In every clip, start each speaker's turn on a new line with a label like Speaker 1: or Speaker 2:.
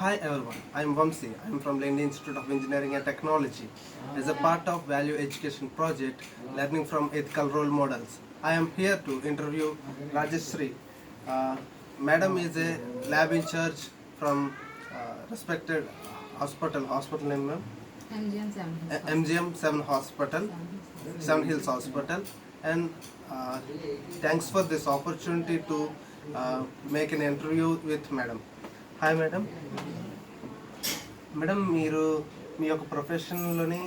Speaker 1: Hi everyone, I am Vamsi. I am from Lendi Institute of Engineering and Technology. As a part of Value Education Project, Learning from Ethical Role Models, I am here to interview Rajeshri. Madam is a lab in charge from respected hospital name ma'am? MGM 7 Hospital, 7 Hills Hospital, and uh, thanks for this opportunity to make an interview with Madam. Hi Madam. Madam మీరు మీ యొక్క ప్రొఫెషన్లోని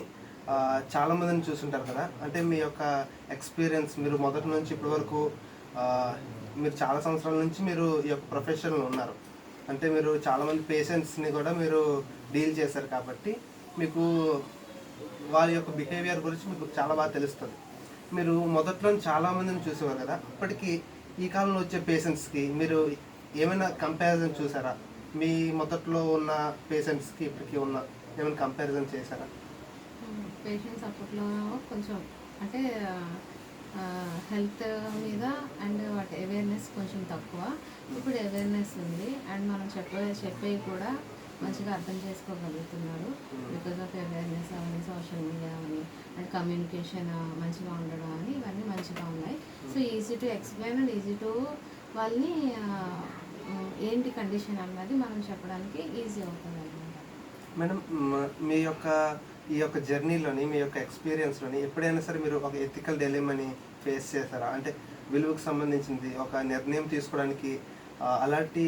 Speaker 1: చాలామందిని చూసుంటారు కదా, అంటే మీ యొక్క experience మీరు మొదటి నుంచి ఇప్పటి వరకు మీరు చాలా సంవత్సరాల నుంచి మీరు ఈ యొక్క ప్రొఫెషన్లో ఉన్నారు, అంటే మీరు చాలామంది పేషెంట్స్ని కూడా మీరు డీల్ చేశారు కాబట్టి మీకు వారి యొక్క బిహేవియర్ గురించి మీకు చాలా బాగా తెలుస్తుంది. మీరు మొదట్లో చాలామందిని చూసేవారు కదా, అప్పటికి ఈ కాలంలో వచ్చే పేషెంట్స్కి మీరు ఏమైనా కంపారిజన్ చూసారా? మీ మొదట్లో ఉన్న పేషెంట్స్కి ఇప్పటికి ఉన్న ఏమైనా కంపారిజన్ చేశారా?
Speaker 2: పేషెంట్స్ అప్పట్లో కొంచెం అంటే హెల్త్ మీద అండ్ వాటి అవేర్నెస్ కొంచెం తక్కువ. ఇప్పుడు అవేర్నెస్ ఉంది అండ్ మనం చెప్పేవి కూడా మంచిగా అర్థం చేసుకోగలుగుతున్నారు బికాజ్ ఆఫ్ అవేర్నెస్ అవన్నీ, సోషల్ మీడియా అని అండ్ కమ్యూనికేషన్ మంచిగా ఉండడం అని ఇవన్నీ మంచిగా ఉన్నాయి. So easy to explain and easy to వాళ్ళని ఏంటి కండిషన్ అన్నది మనం చెప్పడానికి ఈజీ అవుతుంది అన్నమాట.
Speaker 1: మేడం, మీ యొక్క ఈ యొక్క జర్నీలోని మీ యొక్క ఎక్స్పీరియన్స్లోని ఎప్పుడైనా సరే మీరు ఒక ఎథికల్ డైలమాని ఫేస్ చేస్తారా? అంటే విలువకు సంబంధించింది ఒక నిర్ణయం తీసుకోవడానికి, అలాంటి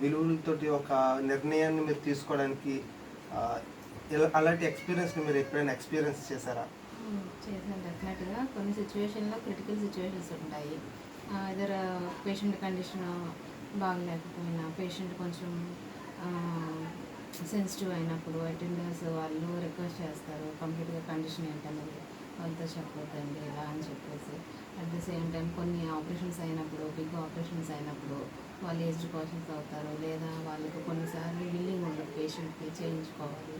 Speaker 1: విలువలతోటి ఒక నిర్ణయాన్ని మీరు తీసుకోవడానికి అలాంటి ఎక్స్పీరియన్స్ని మీరు ఎప్పుడైనా ఎక్స్పీరియన్స్ చేశారా?
Speaker 2: చేశాను డెఫినెట్గా. కొన్ని సిచ్యువేషన్లో క్రిటికల్ సిచ్యువేషన్స్ ఉంటాయి. ఇదర్ పేషెంట్ కండిషన్ బాగలేకపోయినా, పేషెంట్ కొంచెం సెన్సిటివ్ అయినప్పుడు అటెండర్స్ వాళ్ళు రిక్వెస్ట్ చేస్తారు కంప్లీట్గా కండిషన్ ఏంటనేది వాళ్ళతో చెప్పొద్దండి ఇలా అని చెప్పేసి. అట్ ద సేమ్ టైం కొన్ని ఆపరేషన్స్ అయినప్పుడు, బిగ్ ఆపరేషన్స్ అయినప్పుడు వాళ్ళు ఏజ్డ్ పర్సన్స్ అవుతారు, లేదా వాళ్ళకి కొన్నిసార్లు విల్లింగ్ ఉండదు పేషెంట్కి చేయించుకోవాలి.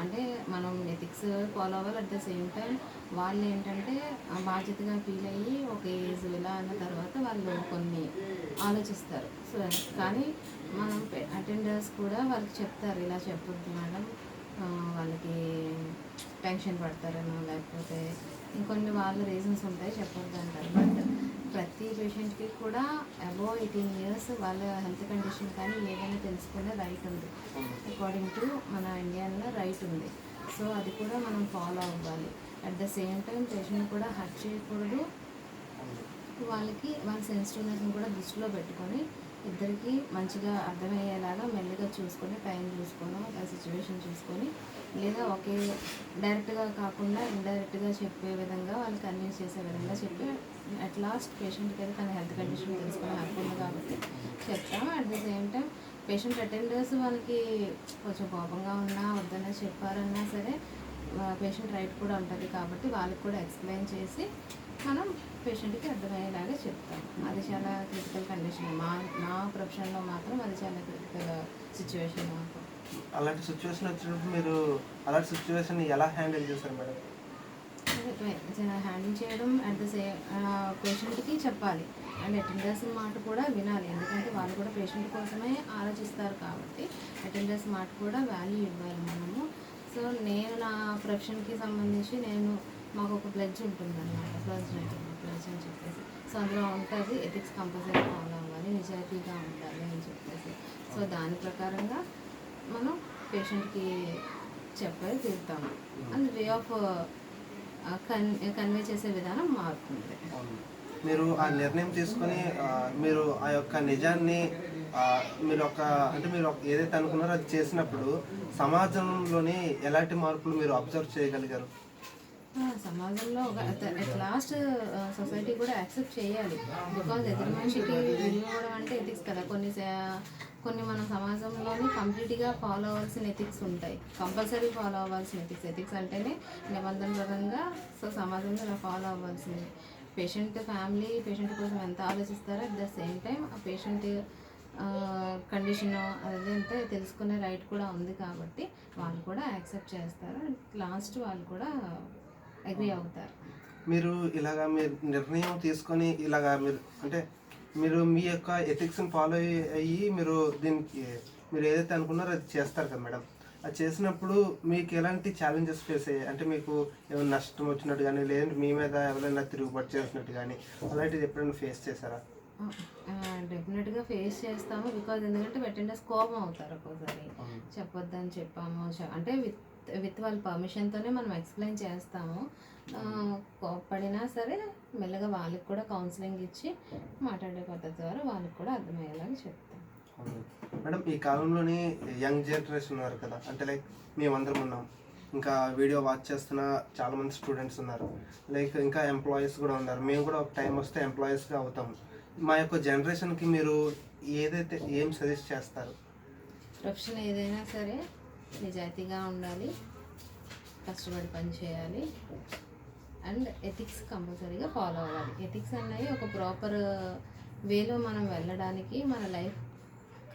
Speaker 2: అంటే మనం ఎథిక్స్ ఫాలో అవ్వాలి. అట్ ద సేమ్ టైం వాళ్ళు ఏంటంటే బాధ్యతగా ఫీల్ అయ్యి ఒక ఏజ్ ఇలా అన్న తర్వాత వాళ్ళు కొన్ని ఆలోచిస్తారు. సో కానీ మనం అటెండర్స్ కూడా వాళ్ళకి చెప్తారు, ఇలా చెప్పొద్దు మేడం, వాళ్ళకి టెన్షన్ పడతారనో లేకపోతే ఇంకొన్ని వాళ్ళ రీజన్స్ ఉంటాయి చెప్పొద్దు అంటారు. బట్ ప్రతి పేషెంట్కి కూడా అబోవ్ 18 years వాళ్ళ హెల్త్ కండిషన్ కానీ ఏదైనా తెలుసుకునే రైట్ ఉంది. అకార్డింగ్ టు మన ఇండియాలో రైట్ ఉంది. సో అది కూడా మనం ఫాలో అవ్వాలి. At the same time patient కూడా హర్ట్ చేయకూడదు. వాళ్ళకి వాళ్ళ సెన్సిటివ్నెస్ని కూడా దృష్టిలో పెట్టుకొని ఇద్దరికి మంచిగా అర్థమయ్యేలాగా మెల్లిగా చూసుకొని, టైం చూసుకొని, ఆ సిచ్యువేషన్ చూసుకొని, లేదా ఒకే డైరెక్ట్గా కాకుండా ఇండైరెక్ట్గా చెప్పే విధంగా వాళ్ళు కన్విన్స్ చేసే విధంగా చెప్పి అట్ లాస్ట్ పేషెంట్కి అయితే తన హెల్త్ కండిషన్ తెలుసుకొని హ్యాపీ కాబట్టి చెప్తాము. At the same time patient attenders వాళ్ళకి కొంచెం కోపంగా ఉన్నా వద్దనే చెప్పారన్నా సరే పేషెంట్ రైట్ కూడా ఉంటుంది కాబట్టి వాళ్ళకి కూడా ఎక్స్ప్లెయిన్ చేసి మనం పేషెంట్కి అర్థమయ్యేలాగా చెప్తాం. అది చాలా క్రిటికల్ కండిషన్. మా ప్రొఫెషన్లో మాత్రం అది చాలా క్రిటికల్ సిచ్యువేషన్ మాకు.
Speaker 1: అలాంటి సిచ్యువేషన్ వచ్చినప్పుడు మీరు అలాంటి సిచ్యువేషన్ ఎలా హ్యాండిల్ చేస్తారు మేడం?
Speaker 2: హ్యాండిల్ చేయడం అట్ ద సేమ్ పేషెంట్కి చెప్పాలి అండ్ అటెండర్స్ మాట కూడా వినాలి. ఎందుకంటే వాళ్ళు కూడా పేషెంట్ కోసమే ఆలోచిస్తారు కాబట్టి అటెండర్స్ మాట కూడా వాల్యూ ఇవ్వాలి మనము. సో నేను నా ప్రొఫెషన్కి సంబంధించి మాకు ఒక ప్లెడ్జ్ ఉంటుంది అన్నమాట, ప్లెడ్జ్ అని చెప్పేసి. సో అందులో ఉంటుంది ఎథిక్స్ కంపల్సరీ ఫాలో అవ్వాలి, నిజాయితీగా ఉండాలి అని చెప్పేసి. సో దాని ప్రకారంగా మనం పేషెంట్కి చెప్పేది తీరుతాము అండ్ వే ఆఫ్ కన్వే చేసే విధానం మారుతుంది.
Speaker 1: మీరు ఆ నిర్ణయం తీసుకొని మీరు ఆ యొక్క నిజాన్ని మీరు ఏదైతే అనుకున్నారో అది చేసినప్పుడు సమాజంలోని ఎలాంటి మార్పులు మీరు అబ్జర్వ్ చేయగలిగారు?
Speaker 2: సమాజంలో అట్ లాస్ట్ సొసైటీ కూడా యాక్సెప్ట్ చేయాలి. బికాజ్ ఎదురు మనిషికి విలువడం అంటే ఎథిక్స్ కదా. కొన్ని మన సమాజంలోని కంప్లీట్గా ఫాలో అవ్వాల్సిన ఎథిక్స్ ఉంటాయి, కంపల్సరీ ఫాలో అవ్వాల్సిన ఎథిక్స్ అంటేనే నిబంధనపరంగా సో సమాజంలో ఇలా ఫాలో అవ్వాల్సింది. పేషెంట్ ఫ్యామిలీ పేషెంట్ కోసం ఎంత ఆలోచిస్తారో అట్ ద సేమ్ టైం ఆ పేషెంట్ కండిషన్ అదంతా తెలుసుకునే రైట్ కూడా ఉంది కాబట్టి వాళ్ళు కూడా యాక్సెప్ట్ చేస్తారు. లాస్ట్ వాళ్ళు కూడా అగ్రీ అవుతారు.
Speaker 1: మీరు ఇలాగా మీరు నిర్ణయం తీసుకొని ఇలాగా మీరు అంటే మీరు మీ యొక్క ఎథిక్స్ని ఫాలో అయ్యి మీరు దీనికి మీరు ఏదైతే అనుకున్నారో అది చేస్తారు కదా మేడం. అది చేసినప్పుడు మీకు ఎలాంటి ఛాలెంజెస్ ఫేస్ అయ్యాయి? అంటే మీకు ఏమైనా నష్టం వచ్చినట్టు కానీ, లేదంటే మీ మీద ఎవరైనా తిరుగుబాటు చేసినట్టు కానీ, అలాంటిది ఎప్పుడైనా ఫేస్ చేశారా?
Speaker 2: డెఫినెట్గా ఫేస్ చేస్తాము. బికాజ్ ఎందుకంటే అటెండర్స్ కోపం అవుతారు ఒక్కోసారి.
Speaker 1: అవును.
Speaker 2: చెప్పొద్దని చెప్పాము అంటే విత్ వాళ్ళ పర్మిషన్తోనే మనం ఎక్స్ప్లెయిన్ చేస్తాము. కోప్పడినా సరే మెల్లగా వాళ్ళకి కూడా కౌన్సిలింగ్ ఇచ్చి మాట్లాడే పద్ధతి ద్వారా వాళ్ళకి కూడా అర్థమయ్యేలాగా చెప్తాం.
Speaker 1: అవును. మేడం, ఈ కాలంలోని యంగ్ జనరేషన్ ఉన్నారు కదా, అంటే లైక్ మేమందరం ఉన్నాం, ఇంకా వీడియో వాచ్ చేస్తున్న చాలామంది స్టూడెంట్స్ ఉన్నారు, లైక్ ఇంకా ఎంప్లాయీస్ కూడా ఉన్నారు. మేము కూడా ఒక టైం వస్తే ఎంప్లాయీస్గా అవుతాము. మా యొక్క జనరేషన్కి మీరు ఏం సజెస్ట్ చేస్తారు?
Speaker 2: ప్రొఫెషన్ ఏదైనా సరే నిజాయితీగా ఉండాలి, కష్టపడి పని చేయాలి, అండ్ ఎథిక్స్ కంపల్సరీగా ఫాలో అవ్వాలి. ఎథిక్స్ అన్నవి ఒక ప్రాపర్ వేలో మనం వెళ్ళడానికి, మన లైఫ్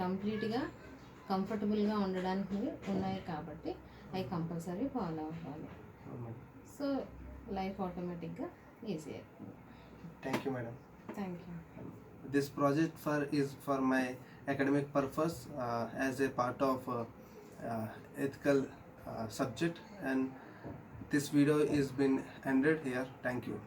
Speaker 2: కంప్లీట్గా కంఫర్టబుల్గా ఉండడానికి ఉన్నాయి కాబట్టి అవి కంపల్సరీ ఫాలో అవ్వాలి. సో లైఫ్ ఆటోమేటిక్గా ఈజీ అవుతుంది.
Speaker 1: Thank you madam.
Speaker 2: Thank you.
Speaker 1: This project is for my academic purpose as a part of ethical subject, and this video is been ended here. Thank you.